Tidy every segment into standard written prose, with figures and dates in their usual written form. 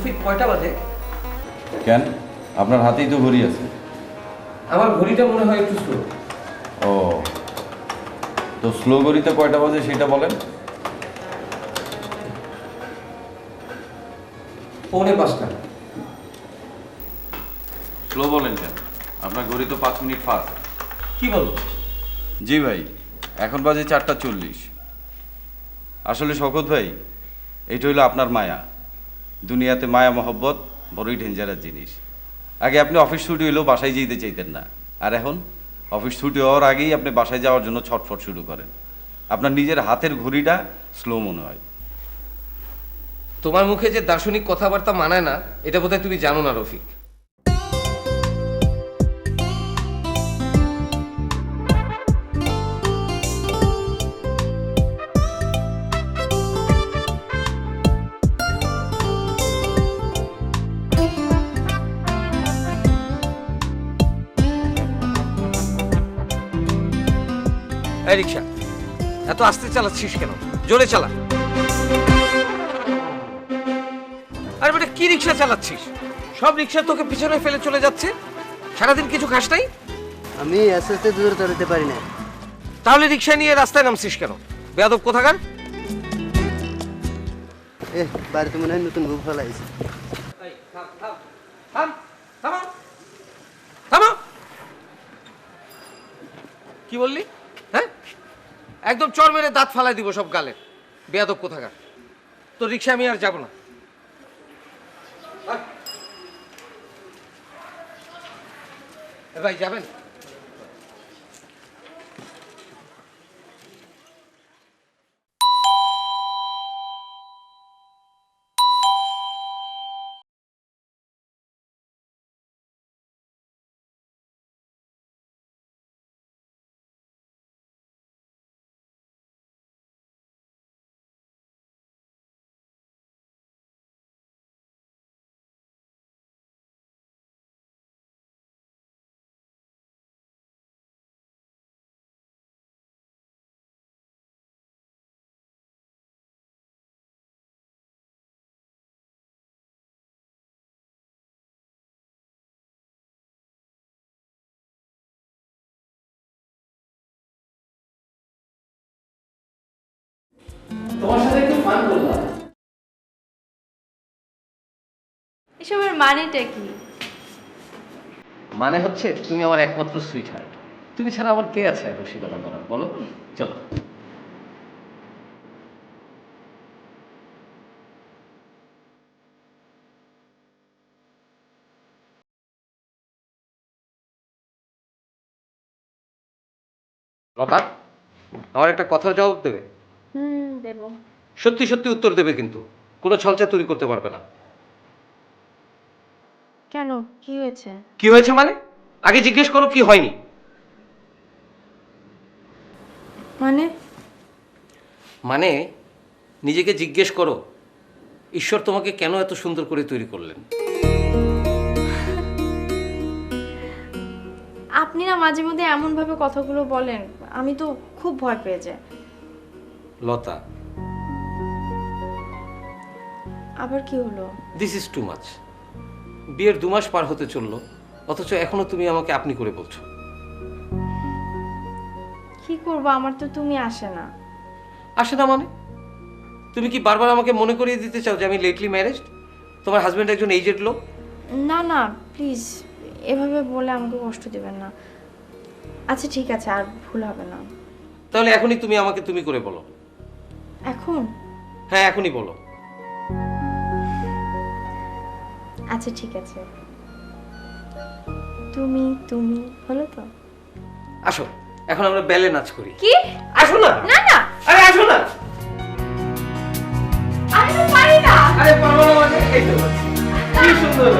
রফিক কয়টা বাজে? কেন, আপনার হাতেই তো ঘড়ি আছে। আমার ঘড়িটা মনে হয় একটু স্লো। ও, তো স্লো ঘড়িতে কয়টা বাজে সেটা বলেন। 4:45। স্লো বলেন কেন? আপনার ঘড়ি তো 5 মিনিট ফাস্ট। কি বলো? জি ভাই, এখন বাজে 4:40। আসলে শওকত ভাই, এইটা হইলো আপনার মায়া। দুনিয়াতে মায়া মহব্বত বড়ই ডেঞ্জারাস জিনিস। আগে আপনি অফিস ছুটি হইলেও বাসায় যেতে চাইতেন না, আর এখন অফিস ছুটি হওয়ার আগেই আপনি বাসায় যাওয়ার জন্য ছটফট শুরু করেন। আপনার নিজের হাতের ঘড়িটা স্লো মনে হয়। তোমার মুখে যে দার্শনিক কথাবার্তা মানায় না, এটা বোধহয় তুমি জানো না রফিক। এই রিক্সা এত আস্তে চালাচ্ছিস কেন? জোরে চালা। আরে বেটা, কি রিক্সা চালাচ্ছিস? সব রিক্সা তোকে পিছনে ফেলে চলে যাচ্ছে। সারাদিন কিছু খাস নাই? আমি আস্তে আস্তে দূরে চড়তে পারি না। তাহলে রিক্সা নিয়ে রাস্তায় নামছিস কেন? বেয়াদব কোথাকার। বাড়িতে মনে হয় নতুন বউ ফেলাইছে। কি বললি? হ্যাঁ, একদম চর মেরে দাঁত ফালাই দিব সব গালে। বেয়াদব কোথাকার। তো রিক্সা আমি আর যাব না। ভাই যাবেন? তোমার সাথে একটু ফান করলাম। এসবের মানেটা কি? মানে হচ্ছে তুমি আমার একমাত্র সুইটহার্ট। তুমি ছাড়া আমার কে আছে রসিকতা করার, বলো? চলো। লতা, আমার একটা কথার জবাব দেবে? দেব। সত্যি সত্যি উত্তর দেবে, কিন্তু কোনো ছলচাতুরি করতে পারবে না। কেন, কি হয়েছে? কি হয়েছে মানে? আগে জিজ্ঞেস করো কি হয়নি। মানে? মানে নিজেকে জিজ্ঞেস করো, ঈশ্বর তোমাকে কেন এত সুন্দর করে তৈরি করলেন? আপনি না মাঝে মধ্যে এমন ভাবে কথাগুলো বলেন, আমি তো খুব ভয় পেয়ে যাই। লতা, আবার কি হলো? This is too much. বিয়ের 2 মাস পার হতে চললো, অথচ এখনো তুমি আমাকে আপনি করে বলছো। কি করব, আমার তো তুমি আসে না। আসে না মানে? তুমি কি বারবার আমাকে মনে করিয়ে দিতে চাও যে আমি লেটলি ম্যারেজড? তোমার হাজবেন্ড একজন এজেড লোক। না না, প্লিজ এভাবে বলে আমাকে কষ্ট দেবেন না। আচ্ছা ঠিক আছে, আর ভুল হবে না। তাহলে এখনই তুমি আমাকে তুমি করে বলো। এখন? হ্যাঁ, এখনই বলো। আচ্ছা ঠিক আছে, তুমি তুমি হলো তো। আসো, এখন আমরা ব্যালে নাচ করি। কি? আসো না। না না, আরে আসো না। আমি তো পারি না। আরে পারবো না মানে? এই তো পারছি। কি সুন্দর।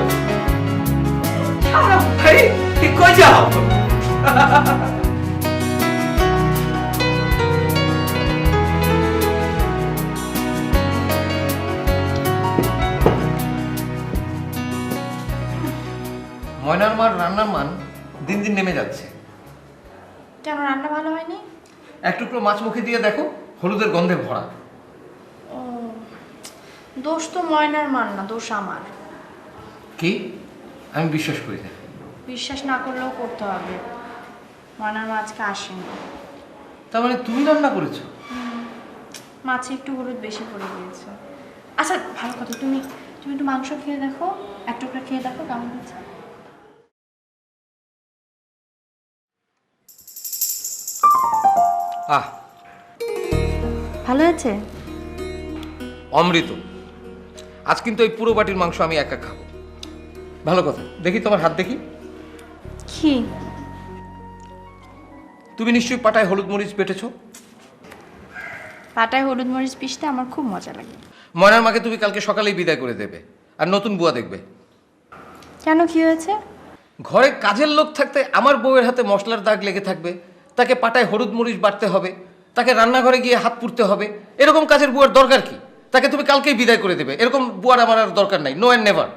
আমরা ভাই কি কই যাও? ময়নার মার রান্নার মান দিন দিন নেমে যাচ্ছে। কেন, রান্না ভালো হয়নি? এক টুকরো মাছ মুখে দিয়ে দেখো, হলুদের গন্ধে ভরা। ও, দোষ তো ময়নার মান না, দোষ আমার। কি? আমি বিশ্বাস করি না। বিশ্বাস না করলেও করতে হবে। ময়নার মা আজকে আসেনি। তার মানে তুমি রান্না করেছো? মাছে একটু হলুদ বেশি পড়ে গিয়েছে। আচ্ছা ভালো কথা, তুমি তুমি একটু মাংস খেয়ে দেখো, এক টুকরা খেয়ে দেখো কেমন হয়েছে। আহ, ভালো আছে? অমৃত। আজ কিন্তু এই পুরো বাটির মাংস আমি একা খাবো। ভালো কথা, দেখি তোমার হাত দেখি। কি? তুমি নিশ্চয়ই পাটায় হলুদ মরিচ বেটেছো। পাটায় হলুদ মরিচ পিষতে আমার খুব মজা লাগে। ময়নার মাকে তুমি কালকে সকালেই বিদায় করে দেবে, আর নতুন বুয়া দেখবে। কেন, কি হয়েছে? ঘরে কাজের লোক থাকতে আমার বউয়ের হাতে মশলার দাগ লেগে থাকবে, তাকে পাটায় হলুদ মরিচ বাটতে হবে, তাকে রান্নাঘরে গিয়ে হাত পুড়তে হবে। এরকম কাজের বুয়ার দরকার কি? তাকে তুমি কালকেই বিদায় করে দেবে। এরকম বুয়ার আমার আর দরকার নাই, নো অ্যান্ড নেভার।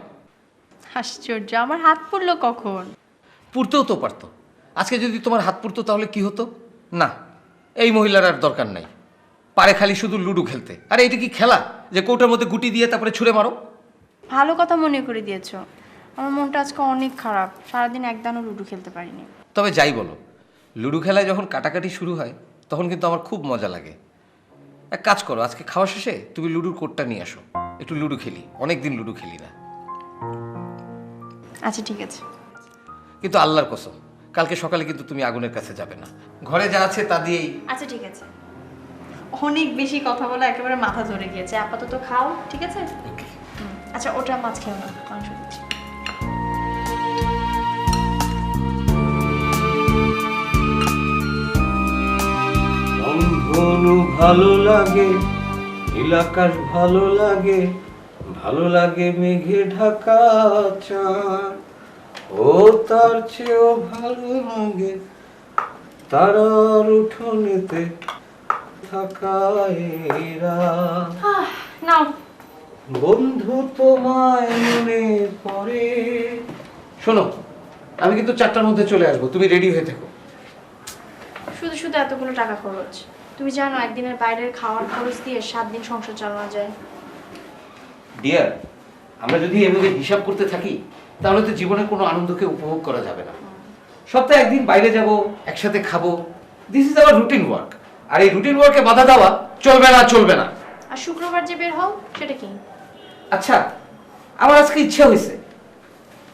আশ্চর্য, আমার হাত পুড়লো কখন? পুড়তেও তো পারতো। আজকে যদি তোমার হাত পুড়তো তাহলে কি হতো? না, এই মহিলার আর দরকার নাই। পারে খালি শুধু লুডো খেলতে। আরে এটা কি খেলা যে কৌটার মধ্যে গুটি দিয়ে তারপরে ছুঁড়ে মারো? ভালো কথা মনে করে দিয়েছো। আমার মনটা আজকে অনেক খারাপ, সারাদিন একদানও লুডো খেলতে পারিনি। তবে যাই বলো, লুডো খেলায় যখন কাটাকাটি শুরু হয় তখন কিন্তু আমার খুব মজা লাগে। এক কাজ করো, আজকে খাওয়া শেষে তুমি লুডোর কোডটা নিয়ে আসো, একটু লুডো খেলি। অনেক দিন লুডো খেলি না। আচ্ছা ঠিক আছে। কিন্তু আল্লাহর কসম, কালকে সকালে কিন্তু তুমি আগুনের কাছে যাবে না। ঘরে যা আছে তা দিয়েই। আচ্ছা ঠিক আছে। অনেক বেশি কথা বলে একেবারে মাথা ধরে গিয়েছে, আপাতত খাও, ঠিক আছে? আচ্ছা ওটা মাছ খেও না, মাংস দিচ্ছি। রংধনু ভালো লাগে, নীল আকাশ ভালো লাগে, ভালো লাগে মেঘে ঢাকা চাঁদ, ও তার চেয়েও ভালো লাগে তারার উঠোনেতে থাকা এই রাত। নাও। বন্ধু তোমায় মনে পড়ে। শোনো, আমি কিন্তু 4টার মধ্যে চলে আসবো, তুমি রেডি হয়ে থেকো। শুধু শুধু এতগুলো টাকা খরচ। তুমি জানো একদিনের বাইরের খাওয়ার খরচ দিয়ে 7 দিন সংসার চালানো যায়। ডিয়ার, আমরা যদি এভাবে হিসাব করতে থাকি তাহলে তো জীবনের কোনো আনন্দকে উপভোগ করা যাবে না। সপ্তাহে একদিন বাইরে যাব, একসাথে খাবো। This is our routine work. আর এই রুটিন ওয়ার্কে বাধা দেওয়া চলবে না, চলবে না। আর শুক্রবার যে বের হও সেটা কি? আচ্ছা, আমার আজকে ইচ্ছা হয়েছে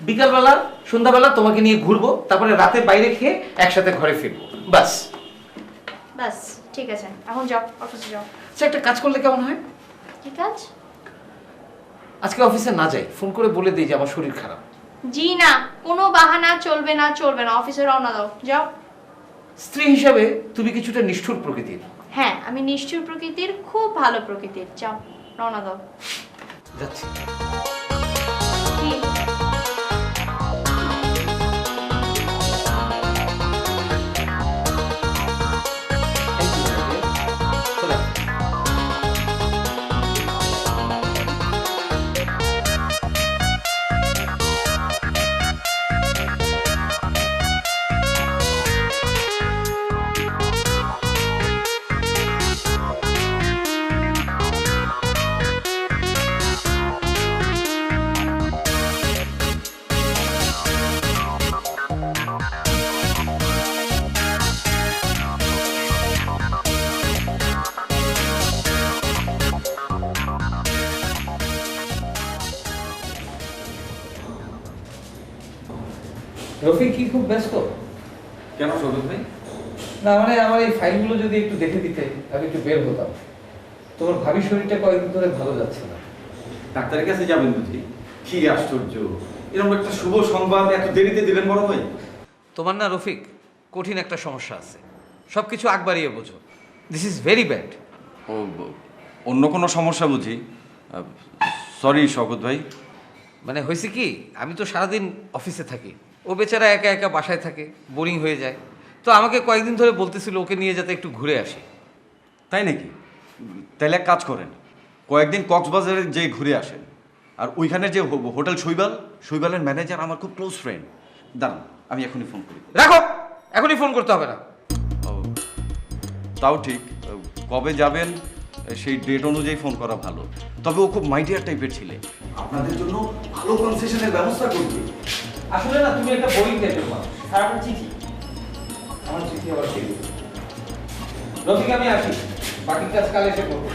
বিকালবেলা সন্ধ্যাবেলা তোমাকে নিয়ে ঘুরবো, তারপরে রাতে বাইরে খেয়ে একসাথে ঘরে ফিরবো, বাস। বাস, ঠিক আছে, এখন যাও, অফিসে যাও। আচ্ছা, একটা কাজ করলে কেমন হয়? কি কাজ? আজকে অফিসে না যাই, ফোন করে বলে দিই যে আমার শরীর খারাপ। জি না, কোনো বাহানা চলবে না, চলবে না। অফিসে রওনা দাও, যাও। স্ত্রী হিসাবে তুমি কিছুটা নিষ্ঠুর প্রকৃতির। হ্যাঁ, আমি নিষ্ঠুর প্রকৃতির, খুব ভালো প্রকৃতির। যাও, রওনা দাও। যাচ্ছি। কি? চলে আয়। রফিক কি খুব ব্যস্ত? কেন সৌগত ভাই? না মানে আমার এই ফাইলগুলো যদি একটু দেখে দিতে, আমি একটু বের হতাম। তোমার ভাবির শরীরটা কয়েকদিন ধরে ভালো যাচ্ছে না। ডাক্তারের কাছে যাবেন বুঝি? কি আশ্চর্য, এরকম একটা শুভ সংবাদ এত দেরিতে দিলেন বড় ভাই? তোমার না রফিক কঠিন একটা সমস্যা আছে, সব কিছু আগ বাড়িয়ে বোঝো। This is very bad. ও, অন্য কোনো সমস্যা বুঝি? সরি শওকত ভাই। মানে হয়েছে কি, আমি তো সারাদিন অফিসে থাকি, ও বেচারা একা একা বাসায় থাকে, বোরিং হয়ে যায়। তো আমাকে কয়েকদিন ধরে বলতেছিল ওকে নিয়ে যাতে একটু ঘুরে আসি। তাই নাকি? তাহলে এক কাজ করেন, কয়েকদিন কক্সবাজারে যে ঘুরে আসেন। আর ওইখানে যে হোটেল শৈবালের ম্যানেজার আমার খুব ক্লোজ ফ্রেন্ড। দাঁড়ান, আমি এখনই ফোন করি। রাখো, এখনই ফোন করতে হবে না। ও, তাও ঠিক। কবে যাবেন সেই ডেট অনুযায়ী ফোন করা ভালো। তবে ও খুব মাইডিয়ার টাইপের ছেলে, আপনাদের জন্য ভালো কনসেশনের ব্যবস্থা করবে। আসলে না তুমি একটা বোরিং টাইপের মানুষ, সারাটা চিঠি, আমার চিঠি আবার কে দিবে? রফিক আমি আসি, বাকি কাজ কাল এসে করবো।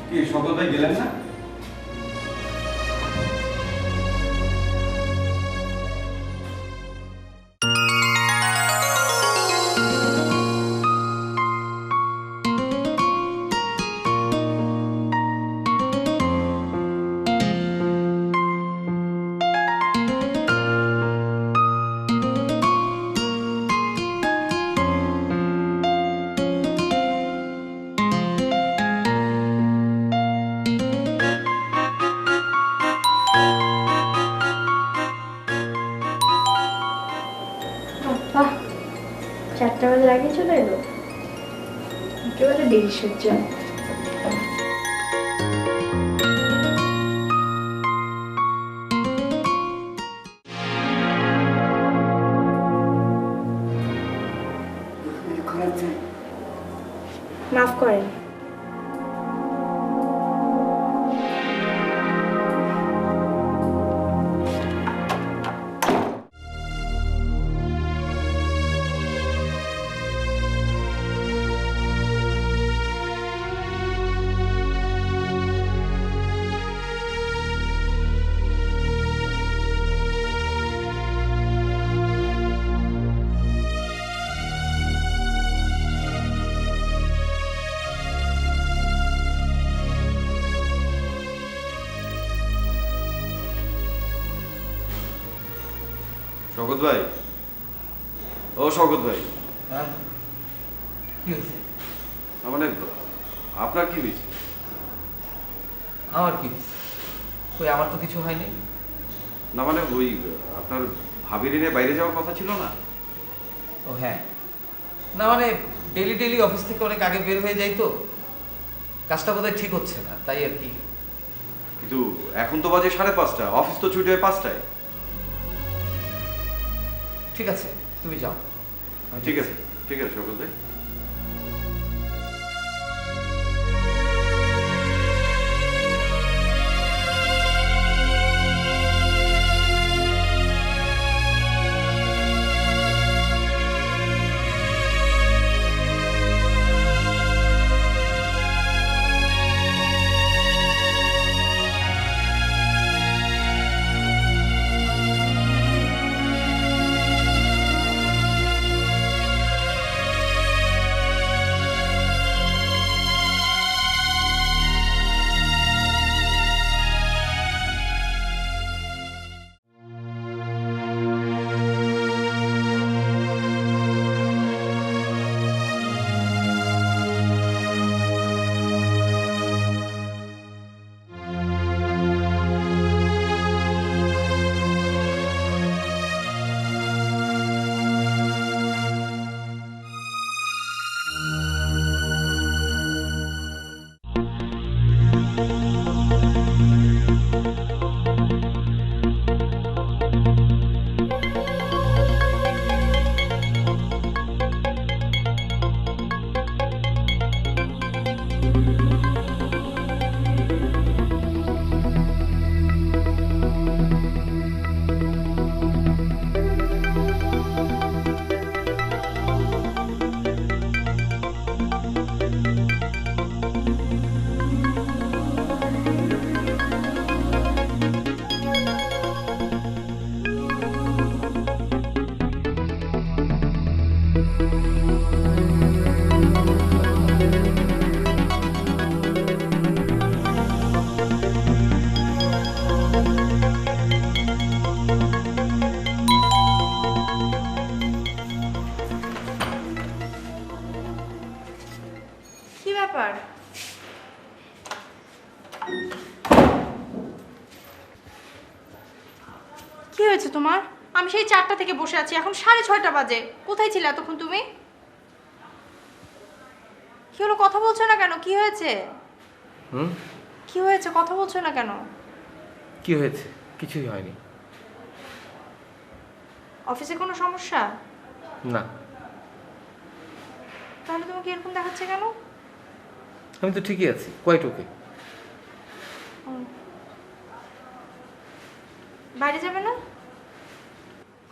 কি সকল ভাই গেলেন না? বাহ, 4টা বাজার আগে চলে এলো, একেবারে দেরি সহ্য। মাফ করেন। শওকত ভাই, ও শওকত ভাই, হ্যাঁ কি হয়েছে? না মানে আপনার কি হয়েছে? আমার কি হয়েছে? কই আমার তো কিছু হয়নি। না মানে ওই আপনার ভাবির নিয়ে বাইরে যাওয়ার কথা ছিল না? ও হ্যাঁ, না মানে ডেলি ডেলি অফিস থেকে অনেক আগে বের হয়ে যাই তো, কাজটা বোধহয় ঠিক হচ্ছে না, তাই আর কি। কিন্তু এখন তো বাজে 5:30, অফিস তো ছুটি হয় 5টায়। ঠিক আছে তুমি যাও। ঠিক আছে, ঠিক আছে শওকত ভাই। ব্যাপার? কি হয়েছে তোমার? আমি সেই 4টা থেকে বসে আছি, এখন 6:30 বাজে। কোথায় ছিলে এতক্ষণ তুমি? কি হলো, কথা বলছো না কেন? কি হয়েছে? হুম? কি হয়েছে, কথা বলছো না কেন? কি হয়েছে? কিছুই হয়নি। অফিসে কোনো সমস্যা? না, তাহলে তোমাকে এরকম দেখাচ্ছে কেন? আমি তো ঠিকই আছি, কোয়াইট ওকে। বাইরে যাবে না?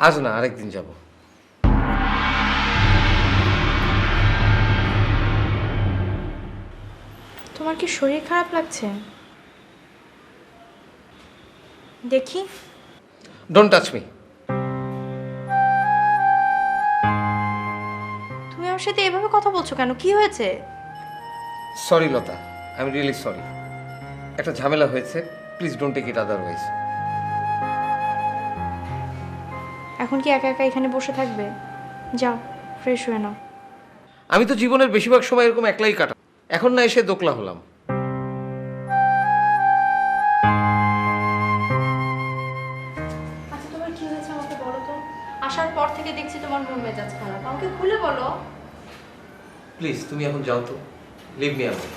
আজ না, আরেকদিন যাব। তোমার কি শরীর খারাপ লাগছে? দেখি। Don't touch me. তুমি আমার সাথে এভাবে কথা বলছো কেন? কি হয়েছে? Sorry Lata, I am really sorry. একটা ঝামেলা হয়েছে, please don't take it otherwise. এখন কি একা একা এখানে বসে থাকবে? যাও, ফ্রেশ হয়ে নাও। আমি তো জীবনের বেশিরভাগ সময় এরকম একলাই কাটা, এখন না এসে দোকলা হলাম। আচ্ছা, তোমার কি হয়েছে আমাকে বলো তো। আসার পর থেকে দেখছি তোমার মন মেজাজ খারাপ, আমাকে খুলে বলো। প্লিজ তুমি এখন যাও তো, লিভ মি অ্যালোন।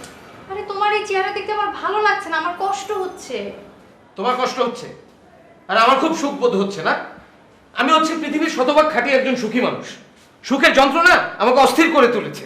আরে তোমার এই চেহারা দেখতে আমার ভালো লাগছে না, আমার কষ্ট হচ্ছে। তোমার কষ্ট হচ্ছে আর আমার খুব সুখ বোধ হচ্ছে না। আমি হচ্ছে পৃথিবীর শতভাগ খাঁটি একজন সুখী মানুষ। সুখের যন্ত্রণা আমাকে অস্থির করে তুলেছে।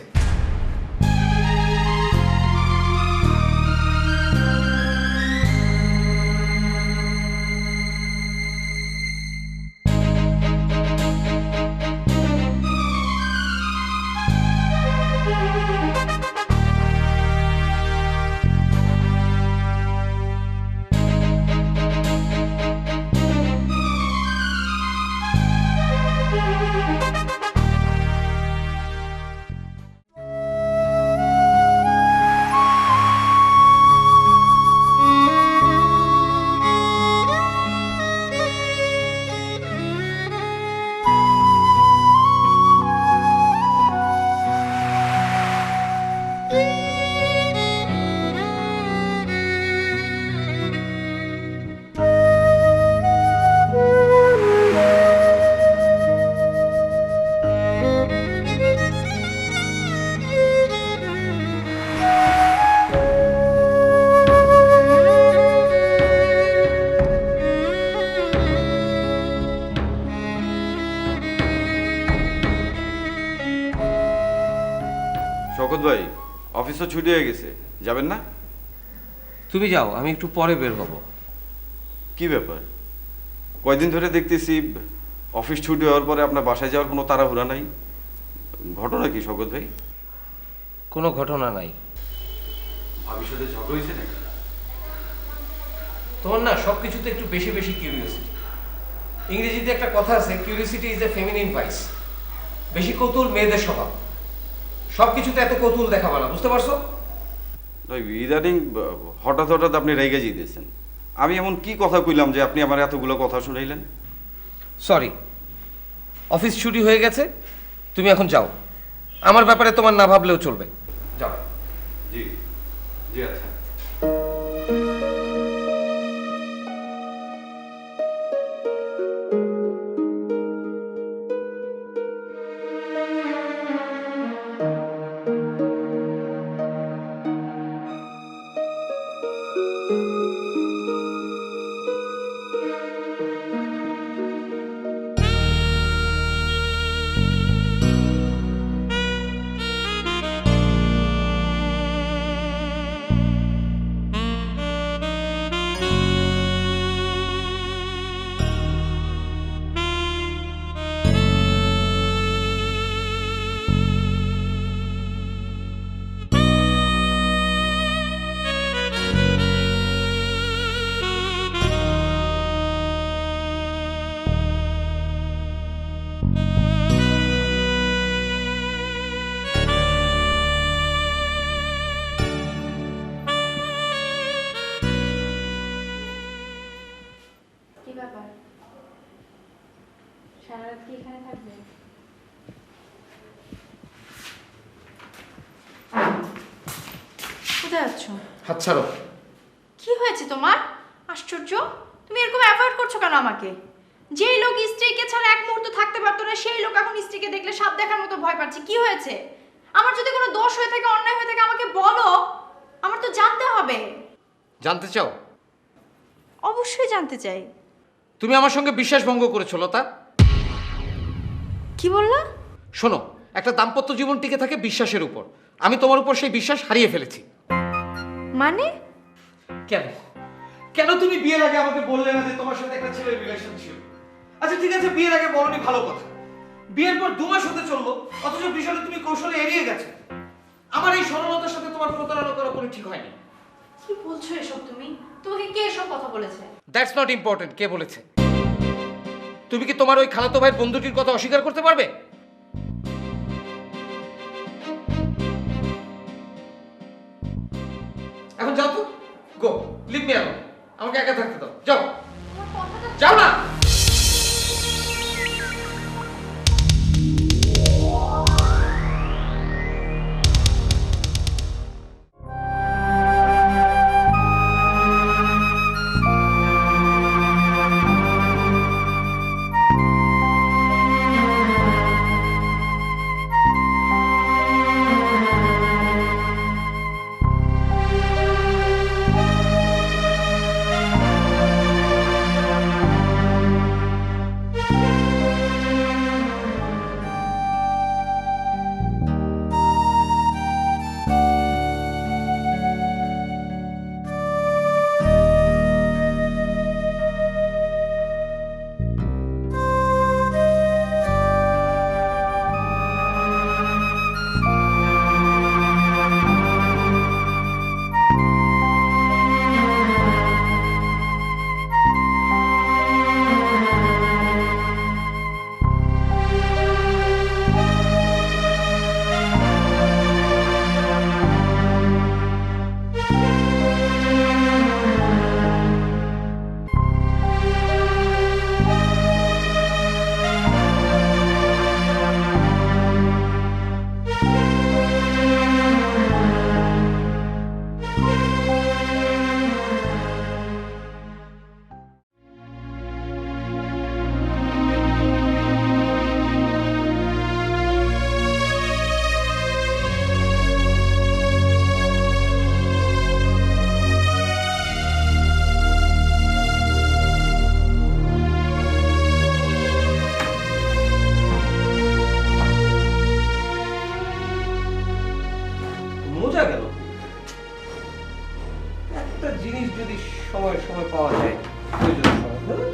শওকত ভাই, অফিস তো ছুটি হয়ে গেছে, যাবেন না? তুমি যাও, আমি একটু পরে বের হব। কি ব্যাপার, কয়দিন ধরে দেখতেছি অফিস ছুটি হওয়ার পরে আপনার বাসায় যাওয়ার কোনো তাড়াহুড়া নাই। ঘটনা কি শওকত ভাই? কোনো ঘটনা নাই। ভাবির সাথে ঝগড়া হয়েছে নাকি? তোমার না সবকিছুতে একটু বেশি বেশি কিউরিওসিটি। ইংরেজিতে একটা কথা আছে, curiosity is a feminine vice. বেশি কৌতূহল মেয়েদের স্বভাব। সবকিছুতে এত কৌতূহল দেখাবা না, বুঝতে পারছো? ভাই, ইদানিং হঠাৎ হঠাৎ আপনি রেগে যেতেছেন। আমি এমন কি কথা কইলাম যে আপনি আমার এতগুলো কথা শুনাইলেন? সরি, অফিস ছুটি হয়ে গেছে, তুমি এখন যাও। আমার ব্যাপারে তোমার না ভাবলেও চলবে, যাও। জি জি, আচ্ছা। কোথায় যাচ্ছ? হাত ছাড়ো। কি হয়েছে তোমার? আশ্চর্য, তুমি এরকম অ্যাভয়েড করছো কেন আমাকে? যেই লোক স্ত্রীকে ছাড়া এক মুহূর্ত থাকতে পারতো না, সেই লোক এখন স্ত্রীকে দেখলে সাপ দেখার মতো ভয় পাচ্ছে। কি হয়েছে? আমার যদি কোনো দোষ হয়ে থাকে, অন্যায় হয়ে থাকে, আমাকে বলো। আমার তো জানতে হবে। জানতে চাও? অবশ্যই জানতে চাই। তুমি আমার সঙ্গে বিশ্বাস ভঙ্গ করেছো লতা। কি বললা? শোনো, একটা দাম্পত্য জীবন টিকে থাকে বিশ্বাসের উপর। আমি তোমার উপর সেই বিশ্বাস হারিয়ে ফেলেছি। মানে? কেন কেন তুমি বিয়ের আগে আমাকে বললে না যে তোমার সাথে একটা ছেলের রিলেশন ছিল? আচ্ছা ঠিক আছে, বিয়ের আগে বলনি, ভালো কথা। বিয়ের পর 2 মাস হতে চললো, অথচ বিষয়টা তুমি কৌশলে এড়িয়ে গেছো। আমার এই সরলতার সাথে তোমার প্রতারণা করা কোনো ঠিক হয়নি। কি বলছো এসব তুমি? তোমাকে কে এসব কথা বলেছে? দ্যাটস নট ইম্পর্টেন্ট কে বলেছে। তুমি কি তোমার ওই খালাতো ভাইয়ের বন্ধুটির কথা অস্বীকার করতে পারবে? এখন যাও তো, গো, লিভ মি অ্যালোন। আমাকে একা থাকতে দাও, যাও। যাও না। মজা গেল। একটা জিনিস যদি সময় সময় পাওয়া যায়, প্রয়োজনের সময়, হ্যাঁ?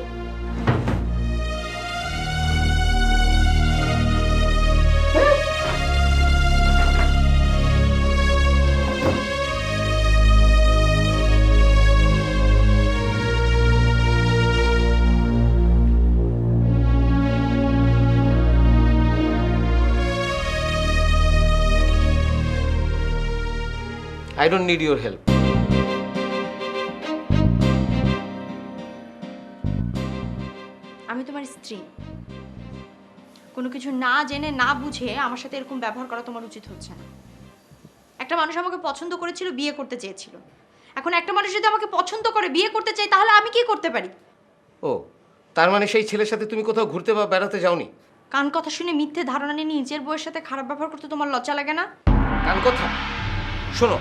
I don't need your help. আমি তোমার স্ত্রী। কোনো কিছু না জেনে না বুঝে আমার সাথে এরকম ব্যবহার করা তোমার উচিত হচ্ছে না। একটা মানুষ আমাকে পছন্দ করেছিল, বিয়ে করতে চেয়েছিল। এখন একটা মানুষ যদি আমাকে পছন্দ করে বিয়ে করতে চায়, তাহলে আমি কি করতে পারি? ও, তার মানে সেই ছেলের সাথে তুমি কোথাও ঘুরতে বা বেড়াতে যাওনি? কান কথা শুনে মিথ্যে ধারণা নিয়ে নিজের বউয়ের সাথে খারাপ ব্যবহার করতে তোমার লজ্জা লাগে না? কান কথা? শোনো,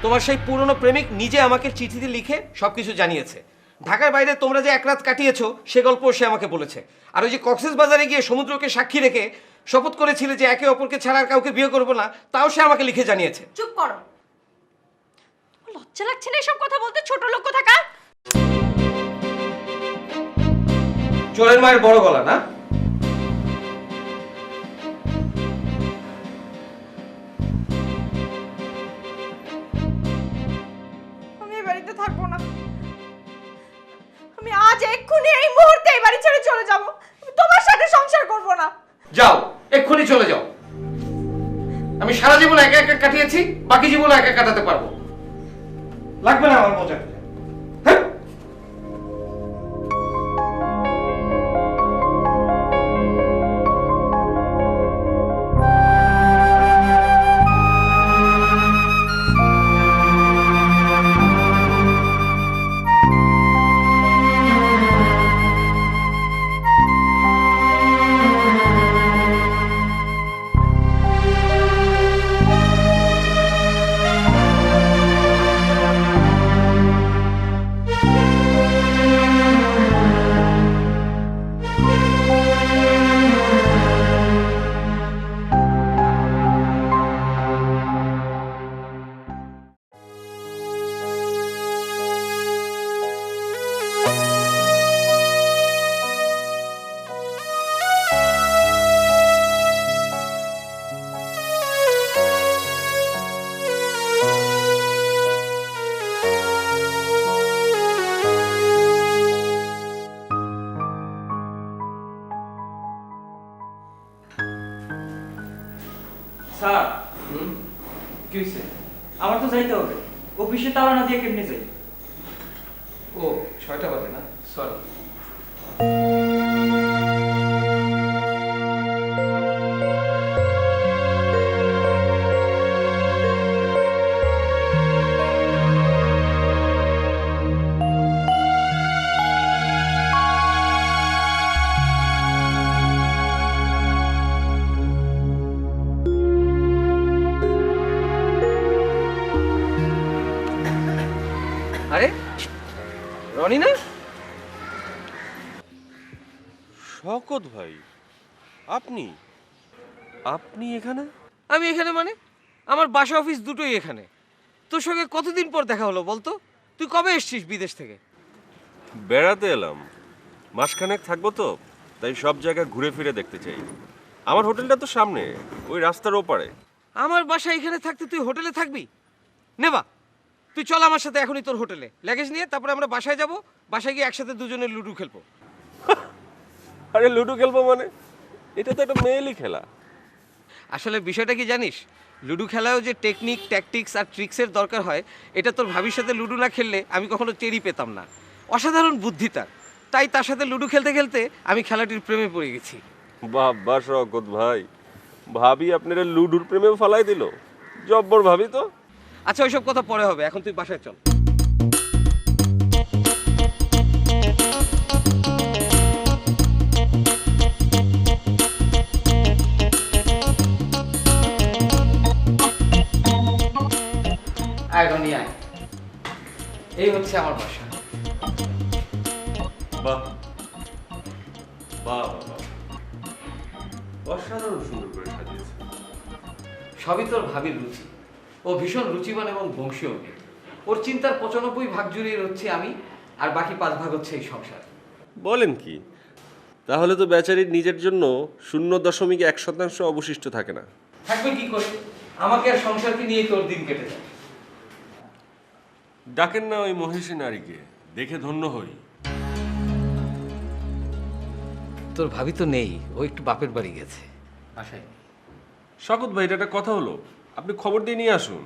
তোমার সেই পুরনো প্রেমিক নিজে আমাকে চিঠিতে লিখে সবকিছু জানিয়েছে। ঢাকার বাইরে তোমরা যে এক রাত কাটিয়েছো সে গল্প সে আমাকে বলেছে। আর ওই যে কক্সবাজারে গিয়ে সমুদ্রকে সাক্ষী রেখে শপথ করেছিলে যে একে অপরকে ছাড়া আর কাউকে বিয়ে করবো না, তাও সে আমাকে লিখে জানিয়েছে। চুপ করো। লজ্জা লাগছে না এসব কথা বলতে? ছোট লোক কোথাকার। চোরের মায়ের বড় গলা না? আমি এই বাড়িতে থাকবো না। আমি আজ এক্ষুনি এই মুহূর্তে এই বাড়ি ছেড়ে চলে যাব। আমি তোমার সাথে সংসার করব না। যাও, এক্ষুনি চলে যাও। আমি সারা জীবন একা একা কাটিয়েছি, বাকি জীবন একা কাটাতে পারবো। লাগবে না আমার মজা। হ্যাঁ? কি হয়েছে? আমার তো যাইতে হবে, অফিসে তালা না দিয়ে কেমনে যাই? ও 6টা বাজে না, সরি। আরে রনি না? শওকত ভাই, আপনি আপনি এখানে? আমি এখানে মানে আমার বাসা অফিস দুটোই এখানে। তোর সঙ্গে কতদিন পর দেখা হলো বলতো? তুই কবে এসেছিস বিদেশ থেকে? বেড়াতে এলাম, মাসখানেক থাকবো তো, তাই সব জায়গা ঘুরে ফিরে দেখতে চাই। আমার হোটেলটা তো সামনে, ওই রাস্তার ওপারে। আমার বাসা এখানে থাকতে তুই হোটেলে থাকবি? নেবা, তুই চল আমার সাথে এখনই তোর হোটেলে, লাগেজ নিয়ে তারপরে আমরা বাসায় যাব। বাসায় গিয়ে একসাথে দুজনে লুডো খেলবো। আরে লুডো খেলবো মানে? এটা তো একটা মেয়েলি খেলা। আসলে বিষয়টা কি জানিস, লুডো খেলায়ও যে টেকনিক, ট্যাকটিক্স আর ট্রিক্সের দরকার হয়, এটা তোর ভাবির সাথে লুডো না খেললে আমি কখনো টেরই পেতাম না। অসাধারণ বুদ্ধি তার, তাই তার সাথে লুডো খেলতে খেলতে আমি খেলাটির প্রেমে পড়ে গেছি। বাবা শওকত ভাই, ভাবি আপনারা লুডুর প্রেমে ফালাই দিল? জব্বর ভাবি তো। আচ্ছা ওইসব কথা পরে হবে, এখন তুই বাসায় চল। আয় রনি আয়, এই হচ্ছে আমার বাসা। বাহ বাহ বাহ, অসাধারণ সুন্দর করে সাজিয়েছে। সবই তোর ভাবির রুচি। ও ভীষণ রুচিবান এবং বংশীয় মেয়ে। ওর চিন্তার 95 ভাগ জুড়ে হচ্ছে আমি, আর বাকি 5 ভাগ হচ্ছে এই সংসার। বলেন কি? তাহলে তো বেচারির নিজের জন্য 0.1% অবশিষ্ট থাকে না। থাকবে কি করে? আমাকে আর সংসারকে নিয়ে তোর দিন কেটে যায়। ডাকেন না ওই মহিষী নারীকে, দেখে ধন্য হই। তোর ভাবি তো নেই, ও একটু বাপের বাড়ি গেছে, বাসায় নেই। শওকত ভাই, এটা একটা কথা হলো? আপনি খবর দিয়ে নিয়ে আসুন।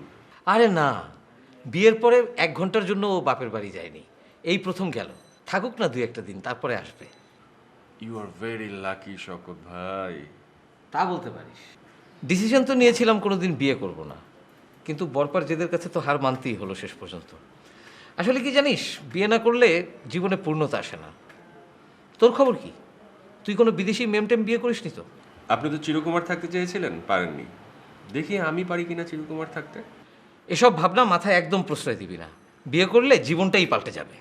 আরে না, বিয়ের পরে 1 ঘন্টার জন্য ও বাপের বাড়ি যায়নি, এই প্রথম গেল। থাকুক না 2-1 দিন, তারপরে আসবে। You are very lucky Shaukat ভাই। তা বলতে পারিস। ডিসিশন তো নিয়েছিলাম কোনোদিন বিয়ে করব না, কিন্তু বরপার জেদের কাছে তো হার মানতেই হলো শেষ পর্যন্ত। আসলে কি জানিস, বিয়ে না করলে জীবনে পূর্ণতা আসে না। তোর খবর কি? তুই কোনো বিদেশি মেমটেম বিয়ে করিসনি তো? আপনি তো চিরকুমার থাকতে চেয়েছিলেন, পারেননি। দেখি আমি পারি কিনা চিরকুমার থাকতে। এসব ভাবনা মাথায় একদম প্রশ্রয় দিবি না। বিয়ে করলে জীবনটাই পাল্টে যাবে।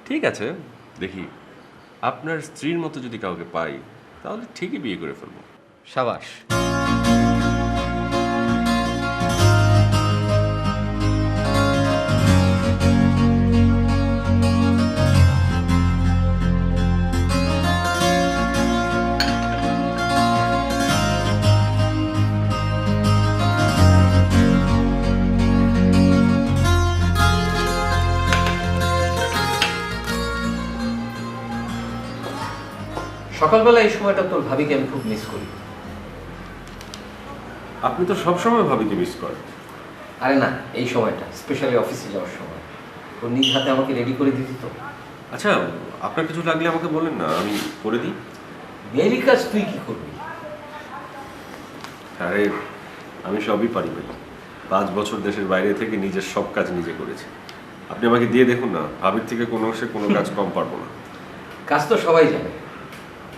ঠিক আছে, দেখি আপনার স্ত্রীর মতো যদি কাউকে পাই, তাহলে ঠিকই বিয়ে করে ফেলবো। সাবাস। সকালবেলা এই সময়টা তোর ভাবিকে আমি খুব মিস করি। আপনি তো সবসময় ভাবিকে মিস করেন। আরে না, এই সময়টা স্পেশালি অফিসে যাওয়ার সময় ওর নিজ হাতে আমাকে রেডি করে দিত তো। আচ্ছা, আপনার কিছু লাগলে আমাকে বলেন না, আমি করে দিই। মেয়েরই কাজ তুই কি করবি? আরে আমি সবই পারি ভাই। 5 বছর দেশের বাইরে থেকে নিজের সব কাজ নিজে করেছি। আপনি আমাকে দিয়ে দেখুন না, ভাবির থেকে কোনো অংশে কোনো কাজ কম পারবো না। কাজ তো সবাই জানে,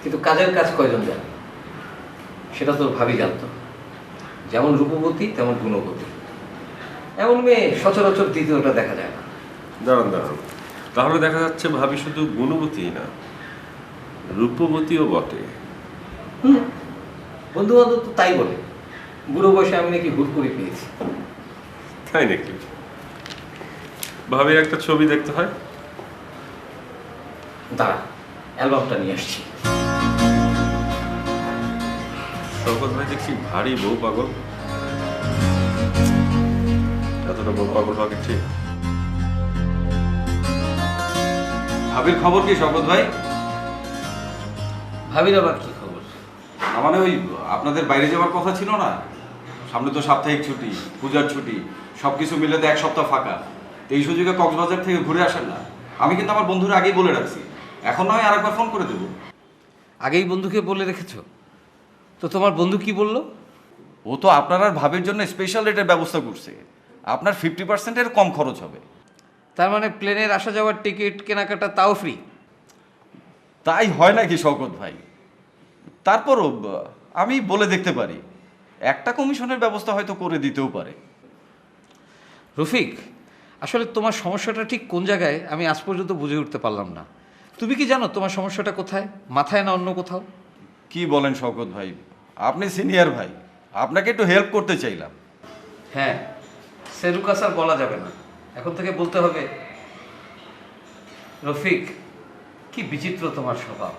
কিন্তু কাজের কাজ কয়জন জানে সেটা তোর ভাবি জানতো। যেমন রূপবতী তেমন গুণবতী, এমন মেয়ে সচরাচর দ্বিতীয়টা দেখা যায় না। দাঁড়ান দাঁড়ান, তাহলে দেখা যাচ্ছে ভাবি শুধু গুণবতী না, রূপবতীও বটে। বন্ধু বান্ধব তো তাই বলে। বুড়ো বয়সে আমি নাকি হুট করে পেয়েছি। তাই নাকি? ভাবির একটা ছবি দেখতে হয়। দাঁড়া, অ্যালবামটা নিয়ে আসছি। শওকত ভাই দেখছি ভারী বউ পাগল। এতটা বউ পাগল হওয়া কি ঠিক? ভাবির খবর কি শওকত ভাই? ভাবির আবার কি খবর? মানে ওই আপনাদের বাইরে যাওয়ার কথা ছিল না, সামনে তো সাপ্তাহিক ছুটি, পূজার ছুটি, সব কিছু মিলে তো এক সপ্তাহ ফাঁকা। তো এই সুযোগে কক্সবাজার থেকে ঘুরে আসেন না? আমি কিন্তু আমার বন্ধুরা আগেই বলে রাখছি, এখন নয় আরেকবার ফোন করে দেবো। আগেই বন্ধুকে বলে রেখেছো? তো তোমার বন্ধু কি বললো? ও তো আপনার আর ভাবির জন্য স্পেশাল রেটের ব্যবস্থা করছে, আপনার 50%-এর কম খরচ হবে। তার মানে প্লেনের আসা যাওয়ার টিকিট কেনাকাটা তাও ফ্রি? তাই হয় নাকি শওকত ভাই? তারপরও আমি বলে দেখতে পারি, একটা কমিশনের ব্যবস্থা হয়তো করে দিতেও পারে। রফিক, আসলে তোমার সমস্যাটা ঠিক কোন জায়গায় আমি আজ পর্যন্ত বুঝে উঠতে পারলাম না। তুমি কি জানো তোমার সমস্যাটা কোথায়, মাথায় না অন্য কোথাও? কি বলেন শওকত ভাই, আপনি সিনিয়র ভাই, আপনাকে একটু হেল্প করতে চাইলাম। হ্যাঁ, সেলুকাস আর বলা যাবে না, এখন থেকে বলতে হবে রফিক। কি বিচিত্র তোমার স্বভাব।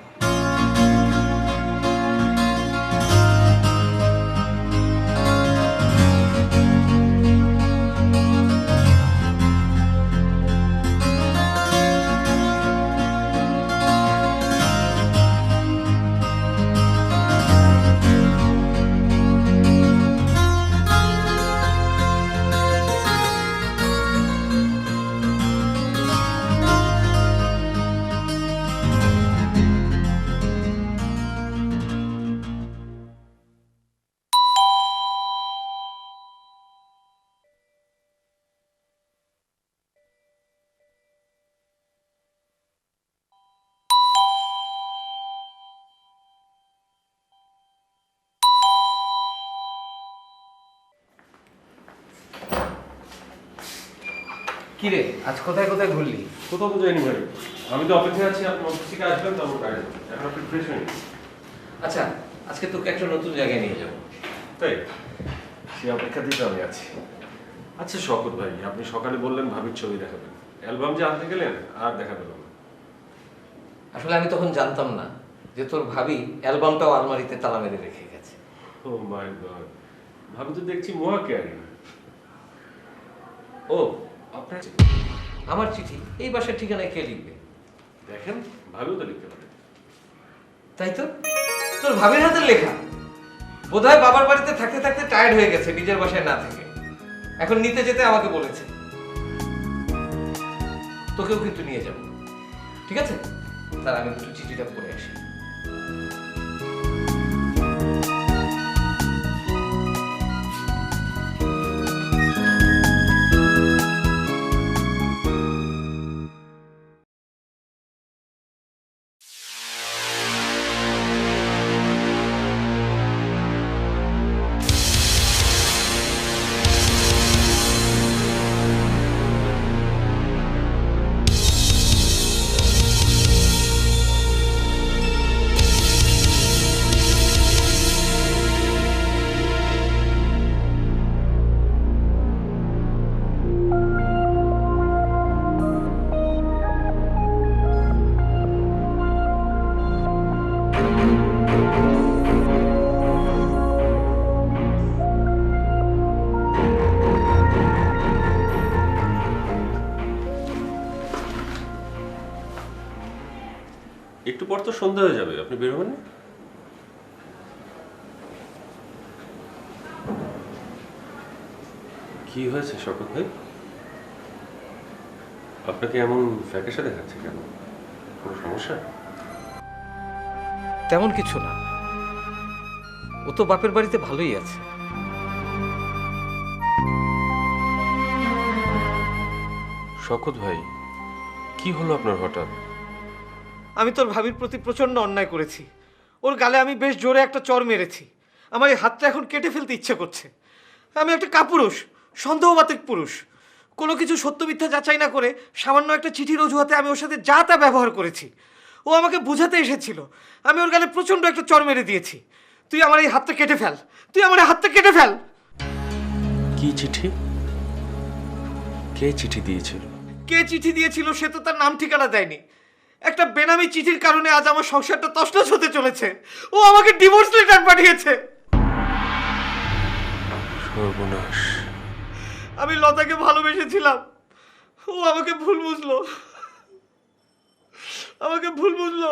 কিরে, আজ কোথায় কোথায় ঘুরলি? কোথাও তো যাইনি ভাই, আমি তো অপেক্ষায় আছি আপনি অফিস থেকে আসবেন, তারপর বাইরে যাবেন। এখন আপনি ফ্রেশ হয়ে নিন। আচ্ছা, আজকে তোকে একটা নতুন জায়গায় নিয়ে যাবো। তাই সেই অপেক্ষাতেই তো আমি আছি। আচ্ছা শওকত ভাই, আপনি সকালে বললেন ভাবির ছবি দেখাবেন, অ্যালবাম যে আনতে গেলেন আর দেখা পেলাম না। আসলে আমি তখন জানতাম না যে তোর ভাবি অ্যালবামটাও আলমারিতে তালা মেরে রেখে গেছে। ও মাই গড, ভাবি তো দেখছি মোয়া কেয়ারিং। ও আপনার আমার চিঠি এই বাসার ঠিকানায় কে লিখবে? দেখেন, ভাবিও তো লিখতে পারেন। তাই তো, তোর ভাবির হাতের লেখা। বোধহয় বাবার বাড়িতে থাকতে থাকতে টায়ার্ড হয়ে গেছে নিজের বাসায় না থেকে, এখন নিতে যেতে আমাকে বলেছে। তোকেও কিন্তু নিয়ে যাব, ঠিক আছে? তার আমি একটু চিঠিটা পড়ে আসি। একটু পর তো সন্ধ্যা হয়ে যাবে, আপনি বের হবেন না? কি হয়েছে শওকত ভাই, আপনাকে এমন ফ্যাকাশে দেখাচ্ছে কেন? কোনো সমস্যা? তেমন কিছু না, ও তো বাপের বাড়িতে ভালোই আছে। শওকত ভাই, কি হলো আপনার হঠাৎ? আমি তোর ভাবির প্রতি প্রচন্ড অন্যায় করেছি। ওর গালে আমি বেশ জোরে একটা চড় মেরেছি। আমার এই হাতটা এখন কেটে ফেলতে ইচ্ছে করছে। আমি একটা কাপুরুষ, সন্দেহবাতিক পুরুষ। কোনো কিছু সত্য মিথ্যা যাচাই না করে সামান্য একটা চিঠির অজুহাতে আমি ওর সাথে যা তা ব্যবহার করেছি। ও আমাকে বোঝাতে এসেছিল, আমি ওর গালে প্রচন্ড একটা চড় মেরে দিয়েছি। তুই আমার এই হাতটা কেটে ফেল, তুই আমার এই হাতটা কেটে ফেল। কি চিঠি? কে চিঠি দিয়েছিল? কে চিঠি দিয়েছিল সে তো তার নাম ঠিকানা দেয়নি। একটা বেনামি চিঠির কারণে আজ আমার সংসারটা তছনছ হতে চলেছে। ও আমাকে ডিভোর্স লেটার পাঠিয়েছে। সর্বনাশ। আমি লতাকে ভালোবেসেছিলাম, ও আমাকে ভুল বুঝলো, আমাকে ভুল বুঝলো।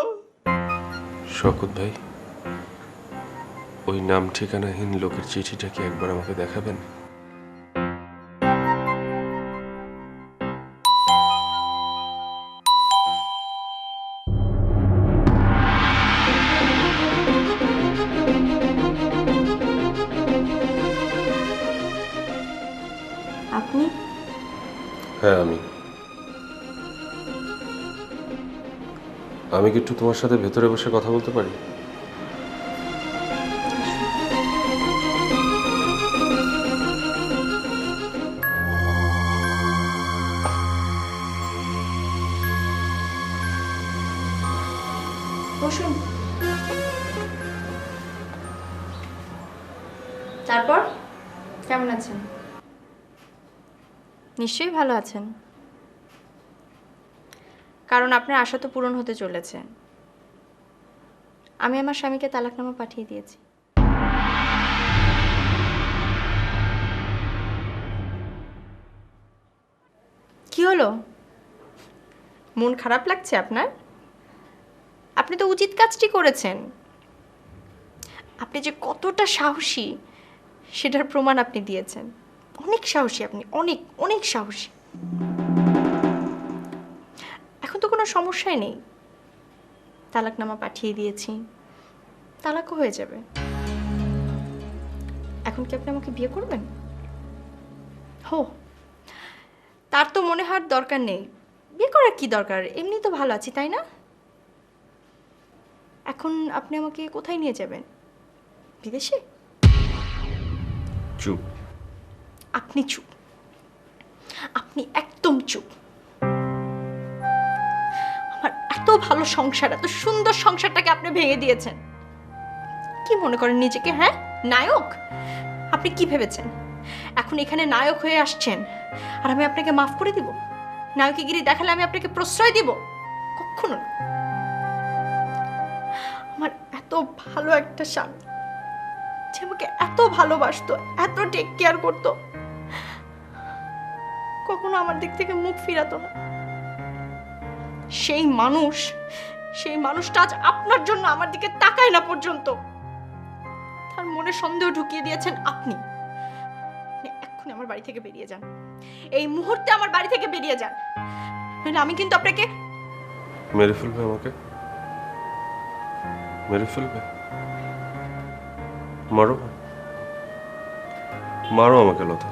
শওকত ভাই, ওই নাম ঠিকানাহীন লোকের চিঠিটা কি একবার আমাকে দেখাবেন? আপনি? হ্যাঁ, আমি কি একটু তোমার সাথে ভেতরে বসে কথা বলতে পারি? বসুন। তারপর কেমন আছেন? নিশ্চয়ই ভালো আছেন, কারণ আপনার আশা তো পূরণ হতে চলেছে। আমি আমার স্বামীকে তালাকনামা পাঠিয়ে দিয়েছি। কি হলো, মন খারাপ লাগছে আপনার? আপনি তো উচিত কাজটি করেছেন। আপনি যে কতটা সাহসী সেটার প্রমাণ আপনি দিয়েছেন। অনেক সাহসী আপনি, অনেক অনেক সাহসী। এখন তো কোনো সমস্যাই নেই, তালাকনামা পাঠিয়ে দিয়েছি, তালাকও হয়ে যাবে। এখন কি আপনি আমাকে বিয়ে করবেন? হো, তার তো মনে হওয়ার দরকার নেই। বিয়ে করার কি দরকার, এমনি তো ভালো আছি, তাই না? এখন আপনি আমাকে কোথায় নিয়ে যাবেন? বিদেশে? চুপ। আপনি চুপ, আপনি একদম চুপ। আমার এত ভালো সংসার, এত সুন্দর সংসারটাকে আপনি ভেঙে দিয়েছেন। কি মনে করেন নিজেকে? হ্যাঁ, নায়ক? আপনি কি ভেবেছেন এখন এখানে নায়ক হয়ে আসছেন আর আমি আপনাকে মাফ করে দিব? নায়কগিরি দেখালে আমি আপনাকে প্রশ্রয় দিব? কখনো না। আমার এত ভালো একটা স্বামী, যে আমাকে এত ভালোবাসতো, এত টেক কেয়ার করতো, কখনো আমার দিক থেকে মুখ ফিরাতো না। সেই মানুষটা আজ আপনার জন্য আমার দিকে তাকায় না পর্যন্ত। তার মনে সন্দেহ ঢুকিয়ে দিয়েছেন আপনি। আপনি এক্ষুনি আমার বাড়ি থেকে বেরিয়ে যান, এই মুহূর্তে আমার বাড়ি থেকে বেরিয়ে যান, নাহলে আমি কিন্তু আপনাকে মেরে ফেলবে, আমাকে মেরে ফেলবে। মারো, মারো আমাকে লতা।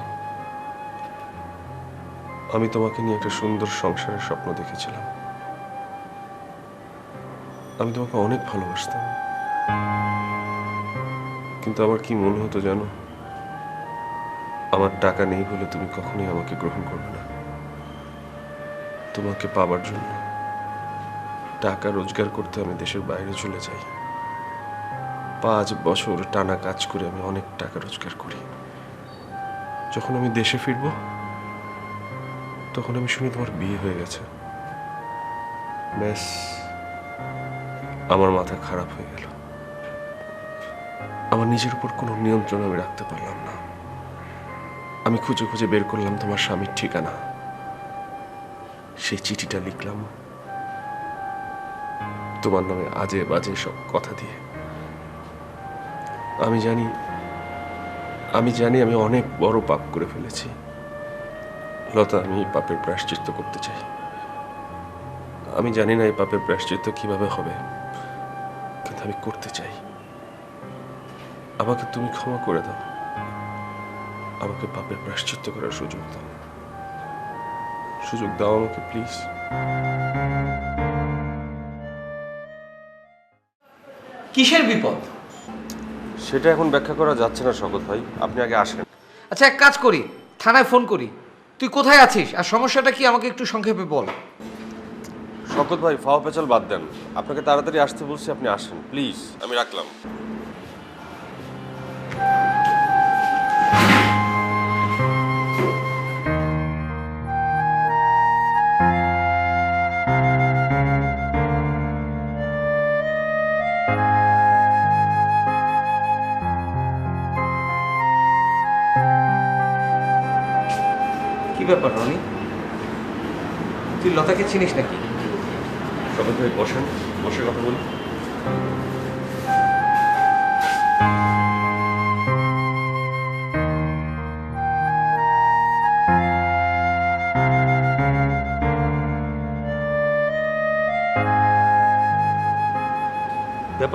আমি তোমাকে নিয়ে একটা সুন্দর সংসারের স্বপ্ন দেখেছিলাম। আমি তোমাকে অনেক ভালোবাসতাম, কিন্তু আমার কি মনে হতো জানো, আমার টাকা নেই বলে তুমি কখনোই আমাকে গ্রহণ করবে না। তোমাকে পাবার জন্য টাকা রোজগার করতে আমি দেশের বাইরে চলে যাই। 5 বছর টানা কাজ করে আমি অনেক টাকা রোজগার করি। যখন আমি দেশে ফিরবো তখন আমি শুনি তোমার বিয়ে হয়ে গেছে। ব্যাস, আমার মাথা খারাপ হয়ে গেল। আমার নিজের উপর কোনো নিয়ন্ত্রণ আমি রাখতে পারলাম না। আমি খুঁজে খুঁজে বের করলাম তোমার স্বামীর ঠিকানা, সেই চিঠিটা লিখলাম তোমার নামে আজে বাজে সব কথা দিয়ে। আমি জানি আমি অনেক বড় পাপ করে ফেলেছি লতা। আমি এই পাপের প্রায়শ্চিত্ত করতে চাই। আমি জানি না এই পাপের প্রায়শ্চিত্ত কিভাবে হবে, কিন্তু আমি করতে চাই। আমাকে তুমি ক্ষমা করে দাও, আমাকে পাপের প্রায়শ্চিত্ত করার সুযোগ দাও। সুযোগ দাও আমাকে, প্লিজ। কিসের বিপদ? সেটা এখন ব্যাখ্যা করা যাচ্ছে না শওকত ভাই, আপনি আগে আসেন। আচ্ছা, এক কাজ করি, থানায় ফোন করি। তুই কোথায় আছিস আর সমস্যাটা কি আমাকে একটু সংক্ষেপে বল। শওকত ভাই, ফাও পেঁচাল বাদ দেন। আপনাকে তাড়াতাড়ি আসতে বলছি, আপনি আসেন প্লিজ। আমি রাখলাম। কি ব্যাপার রনি, তুই লতাকে চিনিস নাকি? শওকত ভাই বসেন, বসে কথা বলি।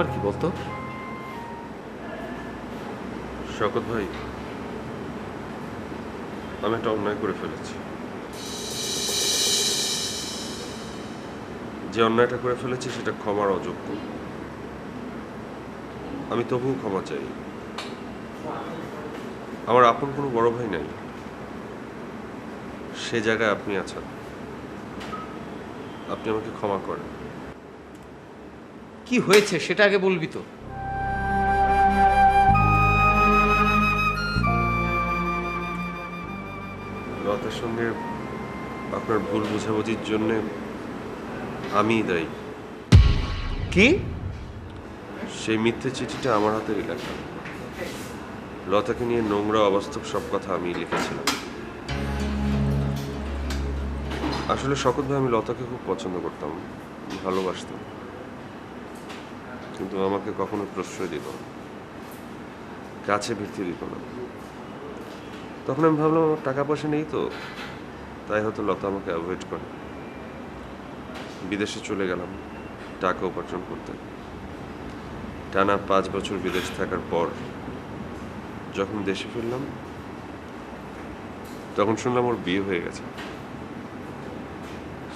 ব্যাপার কি বলতো? শওকত ভাই, আমি একটা অন্যায় করে ফেলেছি। যে অন্যায়টা করে ফেলেছি সেটা ক্ষমার অযোগ্য। আমি তবুও ক্ষমা চাই। আমার আপন কোনো বড় ভাই নাই, সে জায়গায় আপনি আছেন। আপনি আমাকে ক্ষমা করেন। কি হয়েছে সেটা আগে বলবি তো। লতার সঙ্গে আপনার ভুল বোঝাবুঝির জন্যে আমিই দায়ী। কি? সেই মিথ্যে চিঠিটা আমার হাতেরই লেখা। লতাকে নিয়ে নোংরা অবাস্তব সব কথা আমি লিখেছিলাম। আসলে শওকত ভাই, আমি লতাকে খুব পছন্দ করতাম, ভালোবাসতাম, কিন্তু আমাকে কখনো প্রশ্রয় দিত না, কাছে ভিড়তে দিত না। তখন আমি ভাবলাম আমার টাকা পয়সা নেই, তো তাই হয়তো লতা আমাকে অ্যাভয়েড করে। বিদেশে চলে গেলাম টাকা উপার্জন করতে। টানা 5 বছর বিদেশ থাকার পর যখন দেশে ফিরলাম, তখন শুনলাম ওর বিয়ে হয়ে গেছে।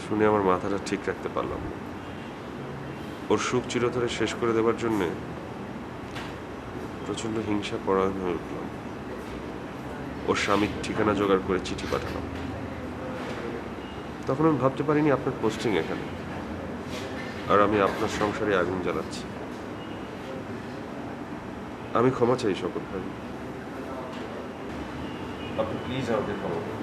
শুনে আমার মাথাটা ঠিক রাখতে পারলাম না। ওর সুখ চিরতরে শেষ করে দেওয়ার জন্যে প্রচণ্ড হিংসা পরায়ণ হয়ে উঠলাম। ওর স্বামীর ঠিকানা জোগাড় করে চিঠি পাঠালাম। তখন আমি ভাবতে পারিনি আপনার পোস্টিং এখানে, আর আমি আপনার সংসারে আগুন জ্বালাচ্ছি। আমি ক্ষমা চাই শওকত ভাই, আপনি প্লিজ আমাকে ক্ষমা করুন।